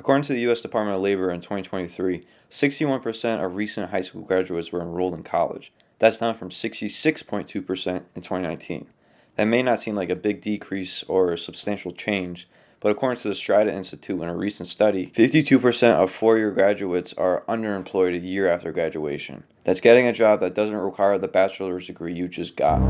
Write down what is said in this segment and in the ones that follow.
According to the U.S. Department of Labor in 2023, 61% of recent high school graduates were enrolled in college. That's down from 66.2% in 2019. That may not seem like a big decrease or a substantial change, but according to the Strata Institute in a recent study, 52% of four-year graduates are underemployed a year after graduation. That's getting a job that doesn't require the bachelor's degree you just got.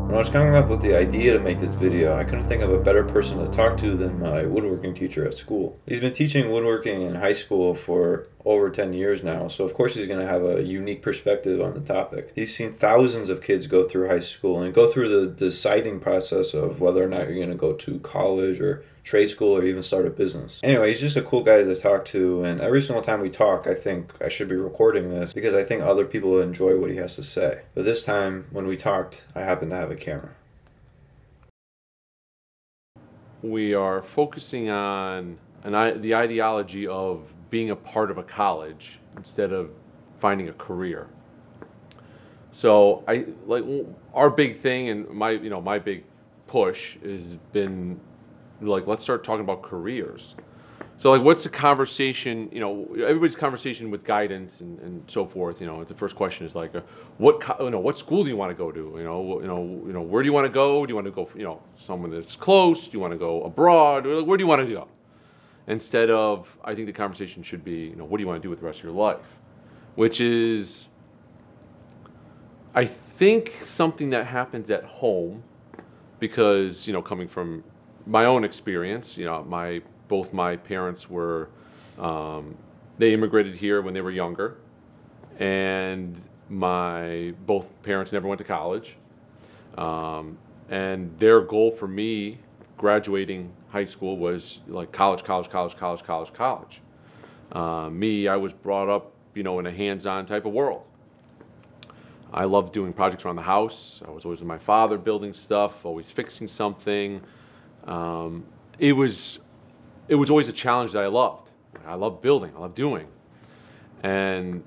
When I was coming up with the idea to make this video, I couldn't think of a better person to talk to than my woodworking teacher at school. He's been teaching woodworking in high school for over 10 years now, so of course he's going to have a unique perspective on the topic. He's seen thousands of kids go through high school and go through the deciding process of whether or not you're going to go to college or trade school or even start a business. Anyway, he's just a cool guy to talk to, and every single time we talk, I think I should be recording this because I think other people will enjoy what he has to say. But this time, when we talked, I happened to have a camera. We are focusing on the ideology of being a part of a college instead of finding a career. So our big thing and my big push has been let's start talking about careers. So what's the conversation, everybody's conversation with guidance and so forth, the first question is what school do you want to go to? Where do you want to go? Do you want to go, somewhere that's close? Do you want to go abroad? Where do you want to go? Instead of, I think the conversation should be, what do you want to do with the rest of your life? Which is, I think, something that happens at home because, coming from my own experience, both my parents were, they immigrated here when they were younger, and both parents never went to college. And their goal for me graduating high school was college. I was brought up, in a hands-on type of world. I loved doing projects around the house. I was always with my father building stuff, always fixing something. It was always a challenge that I loved. I loved building. I loved doing. And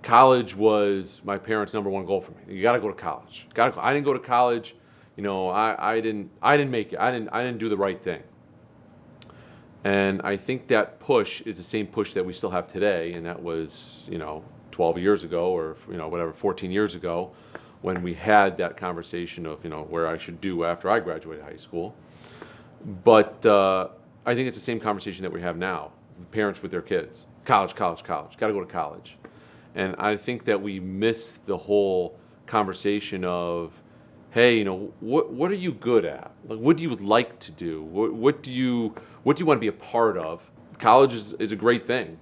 college was my parents' number one goal for me. You got to go to college. I didn't go to college. I didn't make it. I didn't do the right thing. And I think that push is the same push that we still have today. And that was, 12 years ago or, 14 years ago when we had that conversation of, where I should do after I graduated high school. But I think it's the same conversation that we have now. The parents with their kids. College. Got to go to college. And I think that we miss the whole conversation of, hey, what are you good at? What do you like to do? What do you want to be a part of? College is a great thing,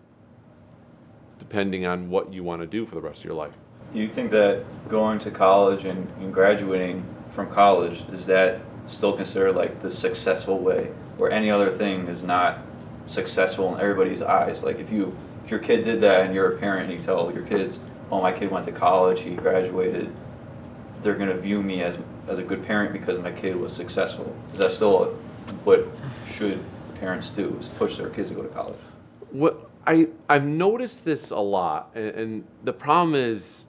depending on what you want to do for the rest of your life. Do you think that going to college and graduating from college, is that still considered the successful way, where any other thing is not successful in everybody's eyes? If your kid did that and you're a parent and you tell your kids, oh, my kid went to college, he graduated, they're going to view me as a good parent because my kid was successful. Is that still what should parents do, is push their kids to go to college? What I've noticed this a lot, and the problem is,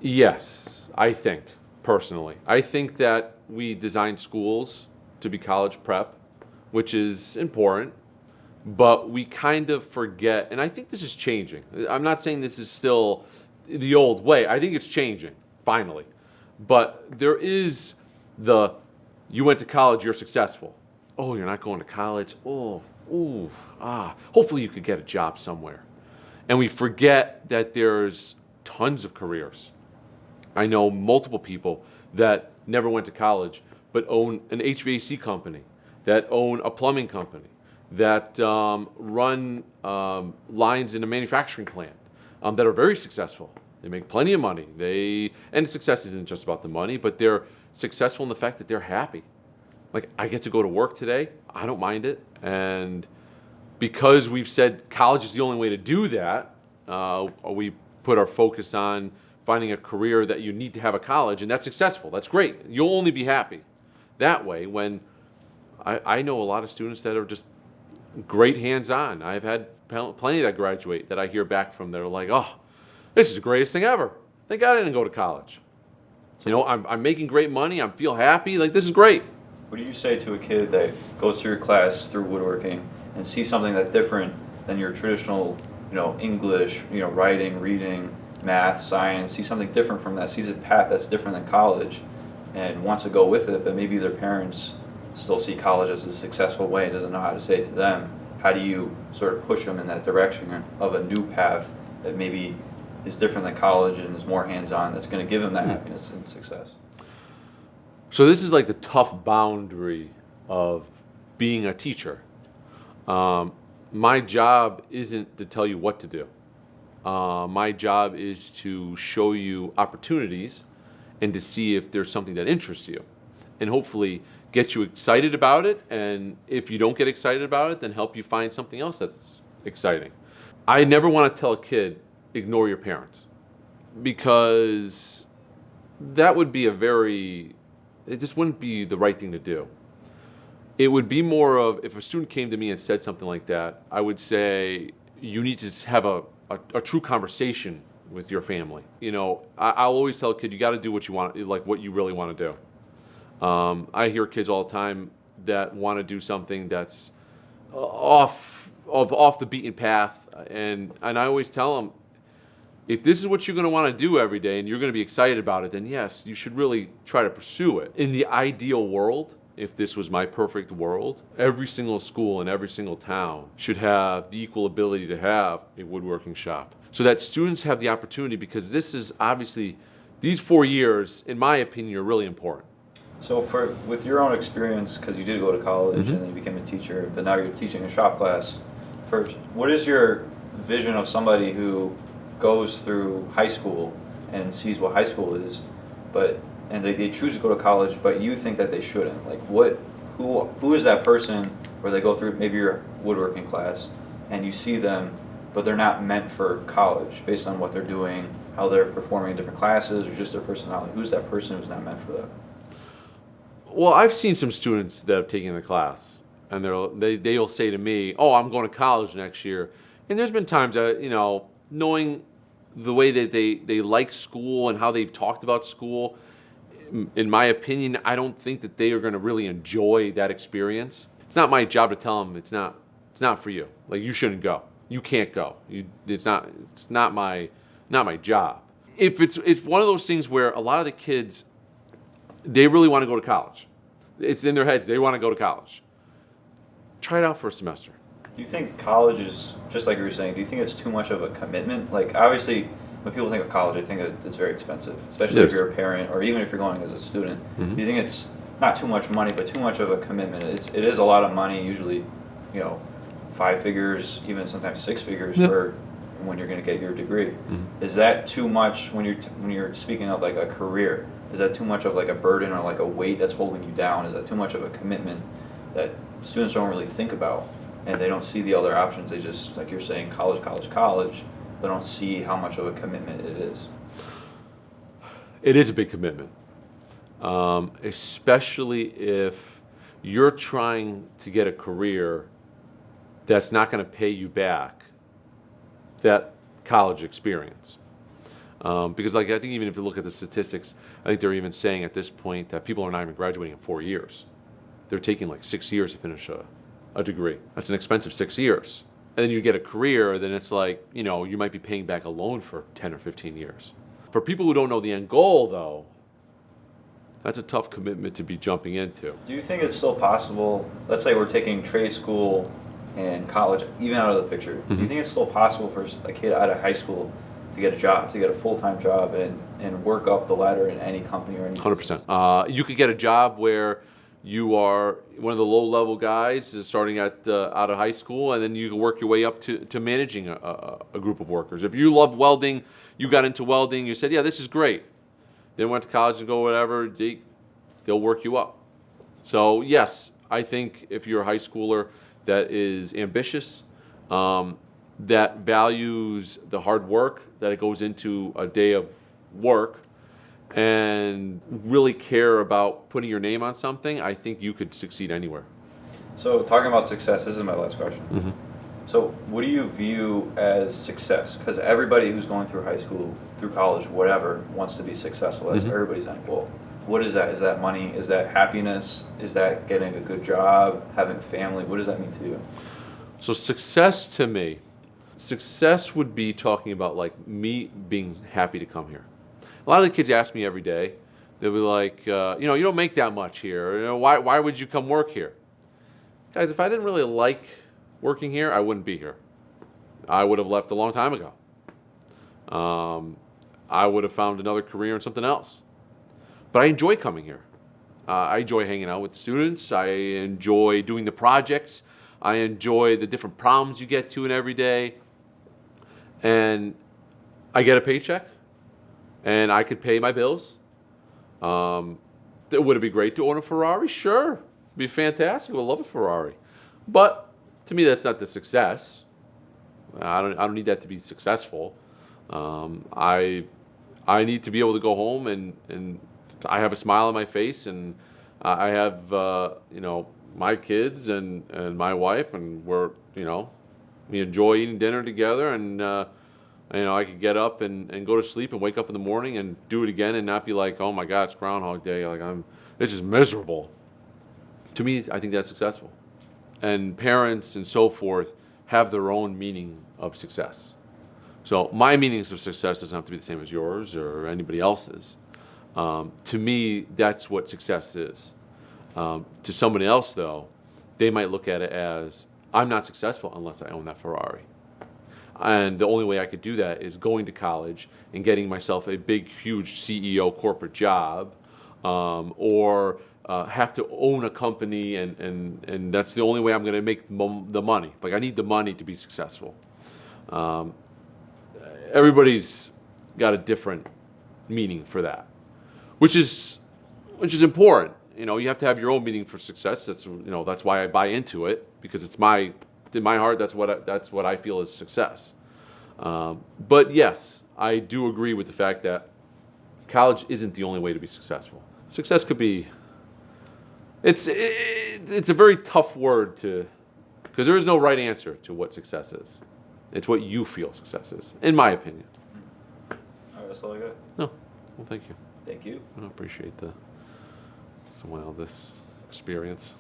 yes, I think, personally, I think that we design schools to be college prep, which is important, but we kind of forget, and I think this is changing. I'm not saying this is still the old way. I think it's changing, finally. But there is you went to college, you're successful. Oh, you're not going to college? Hopefully you could get a job somewhere. And we forget that there's tons of careers. I know multiple people that never went to college but own an HVAC company, that own a plumbing company, that run lines in a manufacturing plant, that are very successful. They make plenty of money. And success isn't just about the money, but they're successful in the fact that they're happy. I get to go to work today. I don't mind it. And because we've said college is the only way to do that, we put our focus on finding a career that you need to have a college, and that's successful. That's great. You'll only be happy that way. When I know a lot of students that are just great hands-on. I've had plenty that graduate that I hear back from that are like, oh, this is the greatest thing ever. Thank God I didn't go to college. You know, I'm making great money. I feel happy. Like, this is great. What do you say to a kid that goes through your class through woodworking and sees something that's different than your traditional, English, writing, reading, math, science, sees something different from that, sees a path that's different than college and wants to go with it, but maybe their parents still see college as a successful way and doesn't know how to say it to them? How do you sort of push them in that direction of a new path that maybe is different than college and is more hands-on, that's going to give them that happiness and success? So this is like the tough boundary of being a teacher. My job isn't to tell you what to do. My job is to show you opportunities and to see if there's something that interests you, and hopefully get you excited about it. And if you don't get excited about it, then help you find something else that's exciting. I never want to tell a kid, ignore your parents, because that would be it just wouldn't be the right thing to do. It would be more of, if a student came to me and said something like that, I would say, you need to have a true conversation with your family. I'll always tell a kid, you got to do what you want, like what you really want to do. I hear kids all the time that want to do something that's off the beaten path, and I always tell them, if this is what you're going to want to do every day and you're going to be excited about it, then yes, you should really try to pursue it. In the ideal world, if this was my perfect world, every single school in every single town should have the equal ability to have a woodworking shop, so that students have the opportunity, because this is obviously, these 4 years, in my opinion, are really important. So with your own experience, because you did go to college and then you became a teacher, but now you're teaching a shop class, first, what is your vision of somebody who goes through high school and sees what high school is, and they choose to go to college, but you think that they shouldn't? Like, who is that person where they go through maybe your woodworking class and you see them, but they're not meant for college based on what they're doing, how they're performing in different classes, or just their personality? Who's that person who's not meant for that? Well, I've seen some students that have taken the class, and they'll say to me, "Oh, I'm going to college next year." And there's been times that, knowing the way that they like school and how they've talked about school, in my opinion, I don't think that they are going to really enjoy that experience. It's not my job to tell them it's not for you. Like, you shouldn't go. You can't go. It's not my job. If it's one of those things where a lot of the kids, they really want to go to college. It's in their heads, they want to go to college. Try it out for a semester. Do you think college is, just like you were saying, do you think it's too much of a commitment? Like, obviously, when people think of college, they think it's very expensive, especially if you're a parent or even if you're going as a student. Do you think it's not too much money, but too much of a commitment? It is a lot of money, usually, 5 figures, even sometimes 6 figures for when you're going to get your degree. Is that too much when you're speaking of like a career? Is that too much of like a burden or like a weight that's holding you down? Is that too much of a commitment that students don't really think about, and they don't see the other options? They just, like you're saying, college, they don't see how much of a commitment it is. It is a big commitment, especially if you're trying to get a career that's not going to pay you back that college experience. Because I think even if you look at the statistics, I think they're even saying at this point that people are not even graduating in 4 years. They're taking like 6 years to finish a degree. That's an expensive 6 years. And then you get a career, then it's like, you might be paying back a loan for 10 or 15 years. For people who don't know the end goal, though, that's a tough commitment to be jumping into. Do you think it's still possible, let's say we're taking trade school and college even out of the picture, do you think it's still possible for a kid out of high school to get a job, to get a full-time job and work up the ladder in any company or any 100%. You could get a job where you are one of the low-level guys starting out of high school, and then you can work your way up to managing a group of workers. If you love welding, you got into welding, you said, yeah, this is great. Then went to college and go whatever, they'll work you up. So yes, I think if you're a high schooler that is ambitious, that values the hard work that it goes into a day of work, and really care about putting your name on something, I think you could succeed anywhere. So talking about success, this is my last question. So, what do you view as success? Because everybody who's going through high school, through college, whatever, wants to be successful. That's everybody's end goal. What is that? Is that money? Is that happiness? Is that getting a good job? Having a family? What does that mean to you? So success to me, success would be talking about like me being happy to come here. A lot of the kids ask me every day, they'll be like, you know, you don't make that much here. You know, why would you come work here? Guys, if I didn't really like working here, I wouldn't be here. I would have left a long time ago. I would have found another career in something else. But I enjoy coming here. I enjoy hanging out with the students. I enjoy doing the projects. I enjoy the different problems you get to in every day. And I get a paycheck. And I could pay my bills. Would it be great to own a Ferrari? Sure. It'd be fantastic. I would love a Ferrari. But to me, that's not the success. I don't need that to be successful. I need to be able to go home and I have a smile on my face, and I have you know, my kids and my wife, and we enjoy eating dinner together, and you know, I could get up and go to sleep and wake up in the morning and do it again and not be like, oh my God, it's Groundhog Day. Like it's just miserable. To me, I think that's successful. And parents and so forth have their own meaning of success. So my meanings of success doesn't have to be the same as yours or anybody else's. To me, that's what success is. To somebody else, though, they might look at it as, I'm not successful unless I own that Ferrari. And the only way I could do that is going to college and getting myself a big, huge CEO corporate job, or have to own a company, and that's the only way I'm going to make the money. Like, I need the money to be successful. Everybody's got a different meaning for that, which is important. You know, you have to have your own meaning for success. That's, you know, that's why I buy into it, because it's in my heart, that's what I feel is success. But yes, I do agree with the fact that college isn't the only way to be successful. Success could be. It's a very tough word because there is no right answer to what success is. It's what you feel success is, in my opinion. All right, that's all I got. No, well, thank you. Thank you. I appreciate this experience.